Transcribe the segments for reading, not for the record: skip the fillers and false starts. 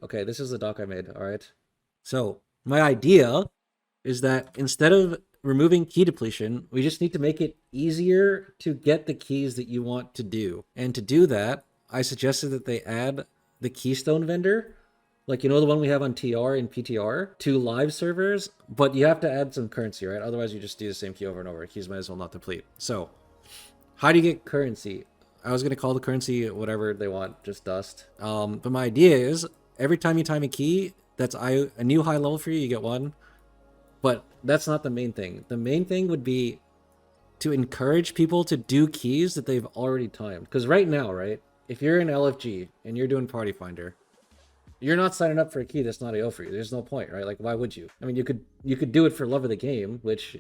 Okay, this is the doc I made. All right. So my idea is that instead of removing key depletion, we just need to make it easier to get the keys that you want to do. And to do that, I suggested that they add the Keystone vendor, like the one we have on TR and PTR, to live servers, but you have to add some currency, right? Otherwise, you just do the same key over and over. Keys might as well not deplete. So, how do you get currency? I was gonna call the currency whatever they want, just dust. But my idea is every time you time a key, that's a new high level for you. You get one. But that's not the main thing. The main thing would be to encourage people to do keys that they've already timed. Because right now, right, if you're in LFG and you're doing Party Finder, you're not signing up for a key that's not AO for you. There's no point, right? Like, why would you? I mean, you could do it for love of the game, which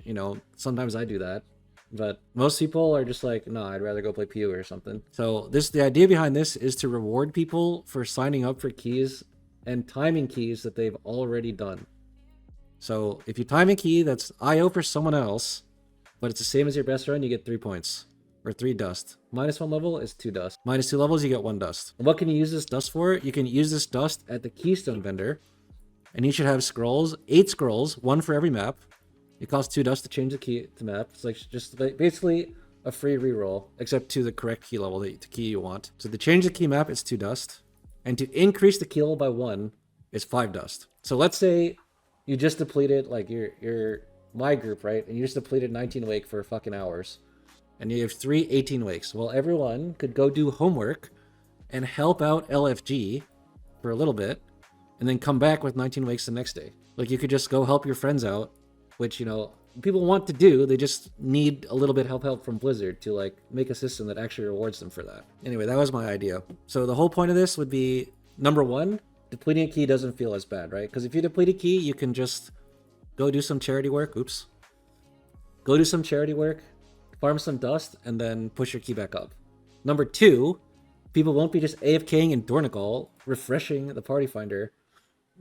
sometimes I do that. But most people are just like, nah, I'd rather go play PU or something. So the idea behind this is to reward people for signing up for keys and timing keys that they've already done. So if you time a key that's IO for someone else, but it's the same as your best run, you get 3 points. Or 3 dust. -1 level is 2 dust. -2 levels, you get 1 dust. And what can you use this dust for? You can use this dust at the Keystone vendor. And you should have scrolls, 8 scrolls, 1 for every map. It costs 2 dust to change the key to map. It's like just basically a free reroll, except to the correct key level, the key you want. So to change the key map, it's 2 dust. And to increase the key level by 1 is 5 dust. So let's say you just depleted, like, you're my group, right? And you just depleted 19 wake for fucking hours. And you have 3 18 wakes. Well, everyone could go do homework and help out LFG for a little bit, and then come back with 19 wakes the next day. Like, you could just go help your friends out, which, people want to do. They just need a little bit of help from Blizzard to, like, make a system that actually rewards them for that. Anyway, that was my idea. So the whole point of this would be, number 1, depleting a key doesn't feel as bad, right? Because if you deplete a key, you can just go do some charity work. Oops. Go do some charity work, farm some dust, and then push your key back up. Number 2, people won't be just AFKing in Dornigal, refreshing the Party Finder,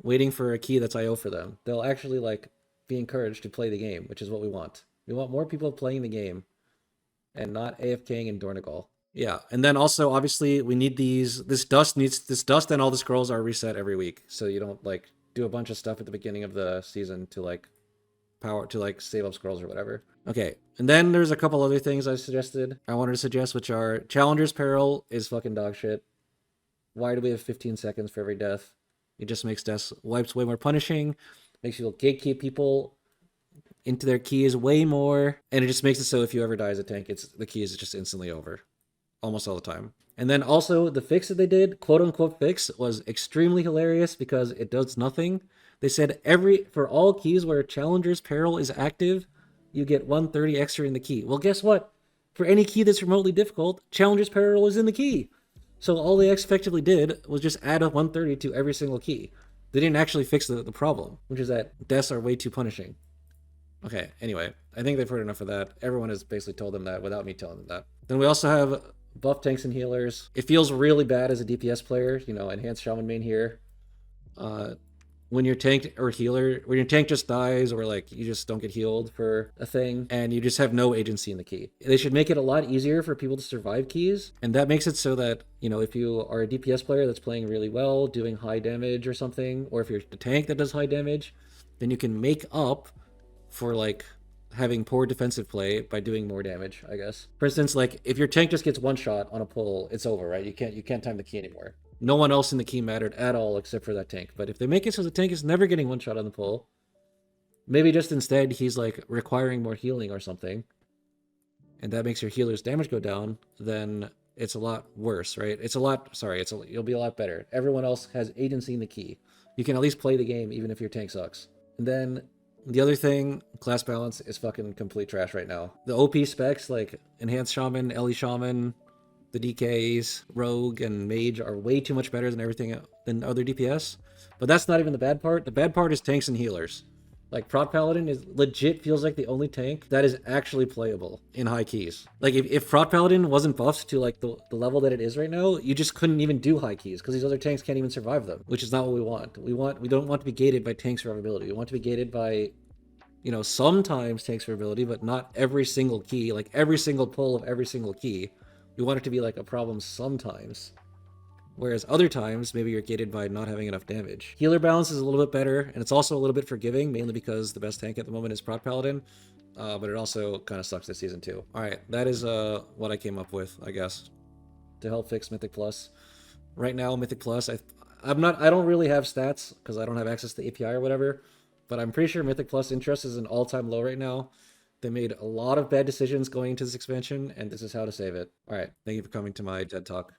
waiting for a key that's IO for them. They'll actually, like, be encouraged to play the game, which is what we want. We want more people playing the game and not AFKing in Dornigal. Yeah, and then also obviously we need this dust and all the scrolls are reset every week. So you don't, like, do a bunch of stuff at the beginning of the season to, like, save up scrolls or whatever. Okay, and then there's a couple other things I wanted to suggest, which are Challenger's Peril is fucking dog shit. Why do we have 15 seconds for every death? It just makes death wipes way more punishing, makes you gatekeep people into their keys way more, and it just makes it so if you ever die as a tank, the key is just instantly over. Almost all the time. And then also the fix that they did, quote unquote fix, was extremely hilarious because it does nothing. They said for all keys where Challenger's Peril is active, you get 130 extra in the key. Well, guess what? For any key that's remotely difficult, Challenger's Peril is in the key. So all they effectively did was just add a 130 to every single key. They didn't actually fix the problem, which is that deaths are way too punishing. Okay, anyway, I think they've heard enough of that. Everyone has basically told them that without me telling them that. Then we also have buff tanks and healers. It feels really bad as a DPS player, enhanced shaman main here. When your tank or healer, when your tank just dies or, like, you just don't get healed for a thing and you just have no agency in the key. They should make it a lot easier for people to survive keys, and that makes it so that, if you are a DPS player that's playing really well, doing high damage or something, or if you're a tank that does high damage, then you can make up for, like, having poor defensive play by doing more damage, I guess. For instance, like, if your tank just gets one shot on a pull, it's over, right? You can't time the key anymore. No one else in the key mattered at all except for that tank. But if they make it so the tank is never getting one shot on the pull, maybe just instead he's, like, requiring more healing or something, and that makes your healer's damage go down, then it's a lot worse, right? You'll be a lot better. Everyone else has agency in the key. You can at least play the game even if your tank sucks. And then the other thing, class balance is fucking complete trash right now. The OP specs, like Enhanced Shaman, Ellie Shaman, the DKs, Rogue, and Mage are way too much better than other DPS. But that's not even the bad part. The bad part is tanks and healers. Like, Prot Paladin feels like the only tank that is actually playable in high keys. Like, if Prot Paladin wasn't buffed to, like, the level that it is right now, you just couldn't even do high keys because these other tanks can't even survive them, which is not what we want. We don't want to be gated by tank survivability. We want to be gated by, sometimes tank survivability, but not every single key, like every single pull of every single key. We want it to be, like, a problem sometimes. Whereas other times, maybe you're gated by not having enough damage. Healer balance is a little bit better, and it's also a little bit forgiving, mainly because the best tank at the moment is Prot Paladin. But it also kind of sucks this season too. All right, that is what I came up with, I guess, to help fix Mythic Plus. Right now, Mythic Plus, I don't really have stats because I don't have access to API or whatever. But I'm pretty sure Mythic Plus interest is an all-time low right now. They made a lot of bad decisions going into this expansion, and this is how to save it. All right, thank you for coming to my TED Talk.